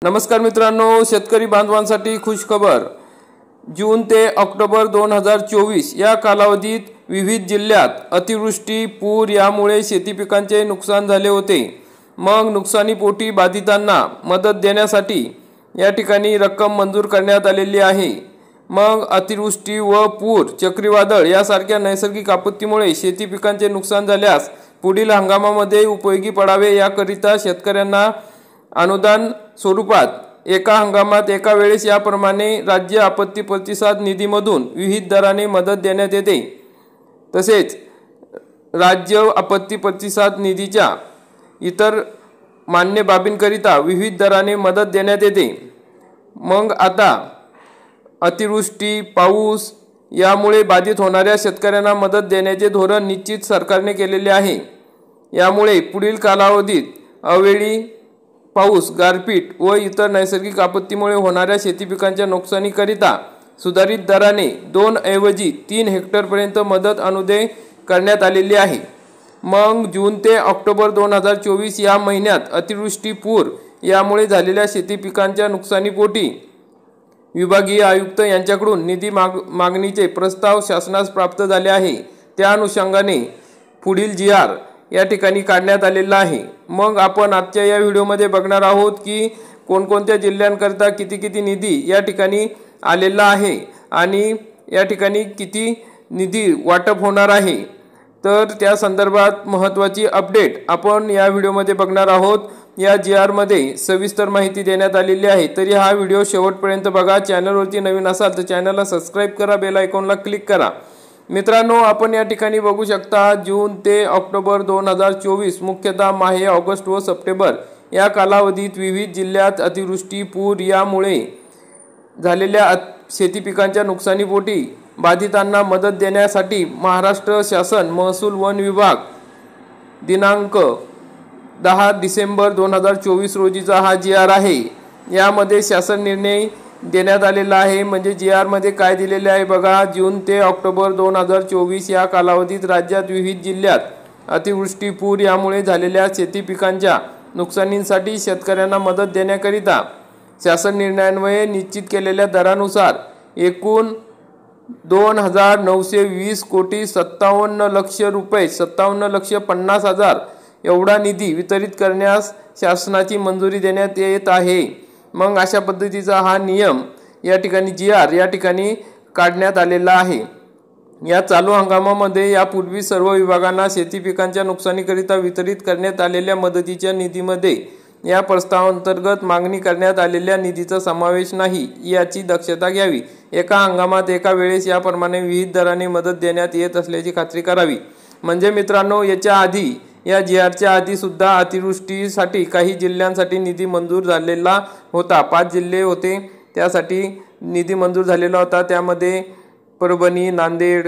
नमस्कार मित्रांनो, शेतकरी बांधवांसाठी खुश खबर। जून ते ऑक्टोबर 2024 या कालावधीत विविध जिल्ह्यात अतिवृष्टी, पूर यामुळे शेती पिकांचे नुकसान झाले होते। मग नुकसानीपोटी बाधितांना मदत देण्यासाठी या ठिकाणी रक्कम मंजूर करण्यात आलेली आहे। मग अतिवृष्टी व पूर, चक्रीवादळ यासारख्या नैसर्गिक आपत्तीमुळे शेती पिकांचे नुकसान झाल्यास पुढील हंगामामध्ये उपयोगी पडावे याकरिता शेतकऱ्यांना अनुदान स्वरूपात एका हंगामात एका वेळेस याप्रमाणे राज्य आपत्ती प्रतिसाद निधीमधून विविध दराने मदत देण्यात येते। तसेच राज्य आपत्ती प्रतिसाद निधीच्या इतर मान्य बाबींकरिता विविध दराने मदत देण्यात येते। मग आता अतिवृष्टी, पाऊस यामुळे बाधित होणाऱ्या शेतकऱ्यांना मदत देण्याचे धोरण निश्चित सरकारने केलेले आहे। यामुळे पुढील कालावधीत अवेळी पाऊस, गारपीट व इतर नैसर्गिक आपत्तीमुळे होणाऱ्या शेती पिकांच्या नुकसानीकरिता सुधारित दराने 2 ऐवजी 3 हेक्टरपर्यंत मदत अनुदान करण्यात आलेली आहे। मग जून ते ऑक्टोबर 2024 या महिन्यात अतिवृष्टी, पूर यामुळे झालेल्या शेती पिकांच्या नुकसानीपोटी विभागीय आयुक्त यांच्याकडून निधी मागणीचे प्रस्ताव शासनास प्राप्त झाले आहे। त्या अनुषंगाने पुढील GR या ठिकाणी काढण्यात आलेला आहे। मग आपण आजच्या या व्हिडिओमध्ये बघणार आहोत की कोणकोणत्या जिल्ह्यांकरता किती निधी या ठिकाणी आलेला आहे आणि या ठिकाणी किती निधी वाटप होणार आहे। तर त्या संदर्भात महत्त्वाची अपडेट आपण या व्हिडिओमध्ये बघणार आहोत। या GR मध्ये सविस्तर माहिती देण्यात आलेली आहे। तरी हा व्हिडिओ शेवटपर्यंत बघा। चॅनलवरती नवीन असाल तर चॅनलला सबस्क्राइब करा, बेल आयकॉनला क्लिक करा। मित्रांनो, आपण या ठिकाणी बघू शकता जून ते ऑक्टोबर 2024 मुख्यतः माहे, ऑगस्ट व सप्टेंबर या कालावधीत विविध जिल्ह्यात अतिवृष्टी, पूर यामुळे झालेल्या शेती पिकांच्या नुकसानीपोटी बाधितांना मदत देण्यासाठी महाराष्ट्र शासन महसूल वन विभाग दिनांक 10 डिसेंबर 2024 रोजीचा हा GR आहे। यामध्ये शासन निर्णय देण्यात आलेला आहे। म्हणजे GR मध्ये काय दिलेले आहे बघा। जून ते ऑक्टोबर 2024 या कालावधीत राज्यात विविध जिल्ह्यात अतिवृष्टी, पूर यामुळे झालेल्या शेती पिकांच्या नुकसानीसाठी शेतकऱ्यांना मदत देण्याकरिता शासन निर्णयान्वये निश्चित केलेल्या दरानुसार एकूण 2,920 कोटी 57 लक्ष रुपये 57,50,000 एवढा निधी वितरित करण्यास शासनाची मंजुरी देण्यात येत आहे। मग अशा पद्धतीचा हा नियम या ठिकाणी GR या ठिकाणी काढण्यात आलेला आहे। या चालू हंगामामध्ये यापूर्वी सर्व विभागांना शेती पिकांच्या नुकसानीकरिता वितरित करण्यात आलेल्या मदतीच्या निधीमध्ये या प्रस्तावांतर्गत मागणी करण्यात आलेल्या निधीचा समावेश नाही याची दक्षता घ्यावी। एका हंगामात एका वेळेस याप्रमाणे विविध दराने मदत देण्यात येत असल्याची खात्री करावी। म्हणजे मित्रांनो, याच्या आधी या GRच्या आधी सुद्धा अतिवृष्टीसाठी काही जिल्ह्यांसाठी निधी मंजूर झालेला होता। 5 जिल्हे होते त्यासाठी निधी मंजूर झालेला होता। त्यामध्ये परभणी, नांदेड,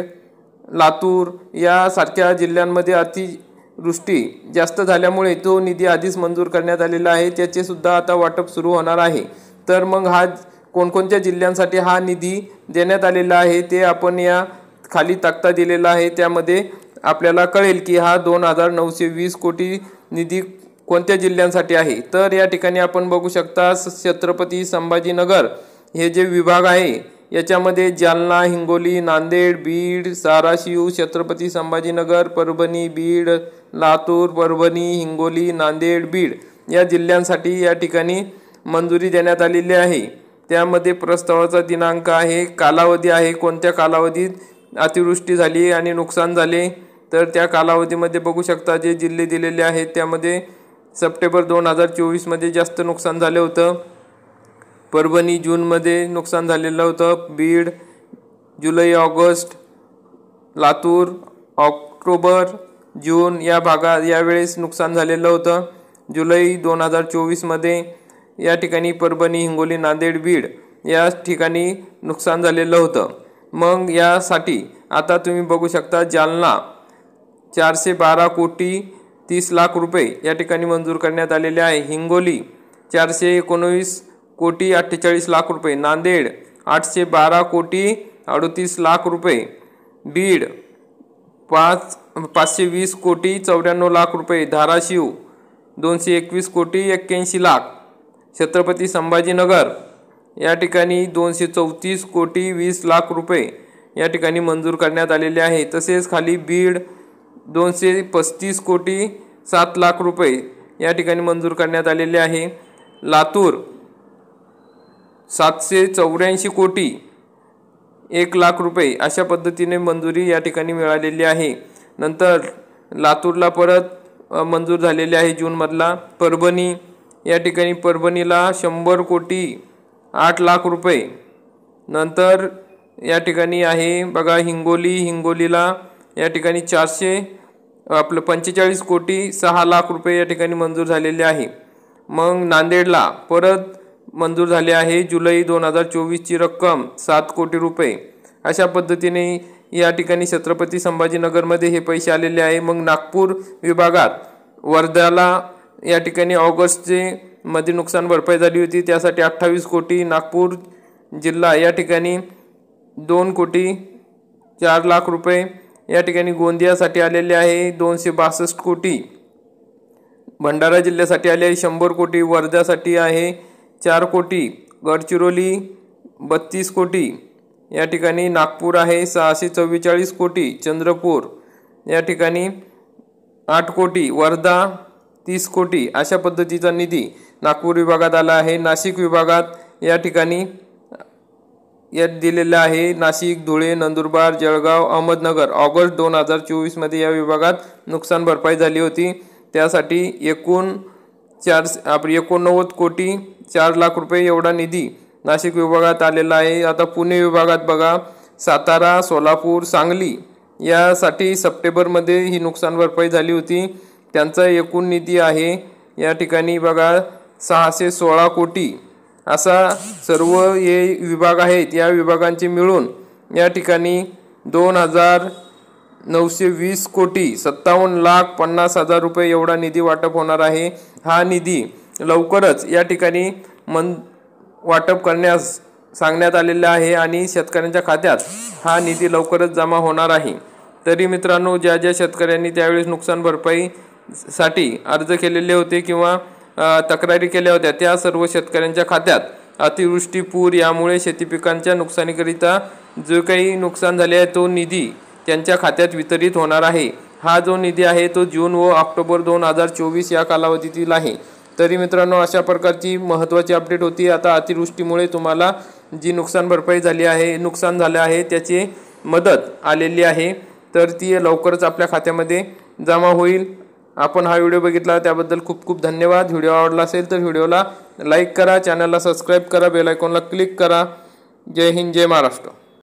लातूर यासारख्या जिल्ह्यांमध्ये अतिवृष्टी जास्त झाल्यामुळे तो निधी आधीच मंजूर करण्यात आलेला आहे। त्याचे सुद्धा आता वाटप सुरू होणार आहे। तर मग हा कोणकोणत्या जिल्ह्यांसाठी हा निधी देण्यात आलेला आहे ते आपण या खाली तक्ता दिलेला आहे त्यामध्ये आपल्याला कळेल की हा 2,920 कोटी निधी कोणत्या जिल्ह्यांसाठी आहे। तर या ठिकाणी आपण बघू शकता छत्रपती संभाजीनगर हे जे विभाग आहे याच्यामध्ये जालना, हिंगोली, नांदेड, बीड, धाराशिव, छत्रपती संभाजीनगर, परभणी, बीड, लातूर, परभणी, हिंगोली, नांदेड, बीड या जिल्ह्यांसाठी या ठिकाणी मंजुरी देण्यात आलेली आहे। त्यामध्ये प्रस्तावाचा दिनांक आहे, कालावधी आहे, कोणत्या कालावधीत अतिवृष्टी झाली आणि नुकसान झाले तर त्या कालावधीमध्ये बघू शकता जे जिल्हे दिलेले आहेत त्यामध्ये सप्टेंबर 2024 मध्ये जास्त नुकसान झाले होतं। परभणी जूनमध्ये नुकसान झालेलं होतं, बीड जुलै ऑगस्ट, लातूर ऑक्टोबर जून या भागात यावेळेस नुकसान झालेलं होतं। जुलै 2024 मध्ये या ठिकाणी परभणी, हिंगोली, नांदेड, बीड या ठिकाणी नुकसान झालेलं होतं। मग यासाठी आता तुम्ही बघू शकता जालना 412 कोटी 30 लाख रुपये या ठिकाणी मंजूर करण्यात आलेले आहे। हिंगोली 419 कोटी 48 लाख रुपये, नांदेड 812 कोटी 38 लाख रुपये, बीड 520 कोटी 94 लाख रुपये, धाराशिव 221 कोटी 81 लाख, छत्रपती संभाजीनगर या ठिकाणी 234 कोटी 20 लाख रुपये या ठिकाणी मंजूर करण्यात आलेले आहे। तसेच खाली बीड 235 कोटी 7 लाख रुपये या ठिकाणी मंजूर करण्यात आलेले आहे। लातूर 784 कोटी 1 लाख रुपये अशा पद्धतीने मंजुरी या ठिकाणी मिळालेली आहे। नंतर लातूरला परत मंजूर झालेले आहे जूनमधला। परभणी या ठिकाणी परभणीला 100 कोटी 8 लाख रुपये। नंतर या ठिकाणी आहे बघा हिंगोलीला या ठिकाणी 45 कोटी 6 लाख रुपये या ठिकाणी मंजूर झालेले आहे। मग नांदेडला परत मंजूर झाले आहे जुलै 2024 ची रक्कम 7 कोटी रुपये। अशा पद्धतीने या ठिकाणी छत्रपती संभाजीनगरमध्ये हे पैसे आलेले आहे। मग नागपूर विभागात वर्ध्याला या ठिकाणी ऑगस्टचे मध्ये नुकसान भरपाई झाली होती, त्यासाठी 28 कोटी। नागपूर जिल्हा या ठिकाणी 2 कोटी 4 लाख रुपये या ठिकाणी गोंदियासाठी आलेले आहे 262 कोटी। भंडारा जिल्ह्यासाठी आले आहे 100 कोटी। वर्ध्यासाठी आहे 4 कोटी। गडचिरोली 32 कोटी या ठिकाणी। नागपूर आहे 644 कोटी। चंद्रपूर या ठिकाणी 8 कोटी। वर्धा 30 कोटी। अशा पद्धतीचा निधी नागपूर विभागात आला आहे। नाशिक विभागात या ठिकाणी यात दिलेला आहे नाशिक, धुळे, नंदुरबार, जळगाव, अहमदनगर। ऑगस्ट 2024 मध्ये या विभागात नुकसान भरपाई झाली होती, त्यासाठी एकूण 89 कोटी 4 लाख रुपये एवढा निधी नाशिक विभागात आलेला आहे। आता पुणे विभागात बघा सातारा, सोलापूर, सांगली यासाठी सप्टेंबरमध्ये ही नुकसान भरपाई झाली होती, त्यांचा एकूण निधी आहे या ठिकाणी बघा 616 कोटी। असा सर्व हे विभाग आहेत, या विभागांचे मिळून या ठिकाणी 2,920 कोटी 57,50,000 रुपये एवढा निधी वाटप होणार आहे। हा निधी लवकरच या ठिकाणी वाटप करण्यास सांगण्यात आलेला आहे आणि शेतकऱ्यांच्या खात्यात हा निधी लवकरच जमा होणार आहे। तरी मित्रांनो, ज्या शेतकऱ्यांनी त्यावेळेस नुकसान भरपाई साठी अर्ज केलेले होते किंवा तक्रारी केल्या होत्या, त्या सर्व शेतकऱ्यांच्या खात्यात अतिवृष्टी, पूर यामुळे शेती पिकांच्या नुकसानीकरिता जो काही नुकसान झाले आहे तो निधी त्यांच्या खात्यात वितरित होणार आहे। हा जो निधी आहे तो जून व ऑक्टोबर 2024 या कालावधीतील आहे। तरी मित्रांनो, अशा प्रकारची महत्त्वाची अपडेट होती। आता अतिवृष्टीमुळे तुम्हाला जी नुकसान भरपाई झाली आहे, नुकसान झाले आहे त्याची मदत आलेली आहे, तर ती लवकरच आपल्या खात्यामध्ये जमा होईल। आपण हा व्हिडिओ बघितला त्याबद्दल खूप खूप धन्यवाद। व्हिडिओ आवडला असेल तर व्हिडिओला लाईक करा, चॅनलला सबस्क्राईब करा, बेल आयकॉनला क्लिक करा। जय हिंद, जय महाराष्ट्र।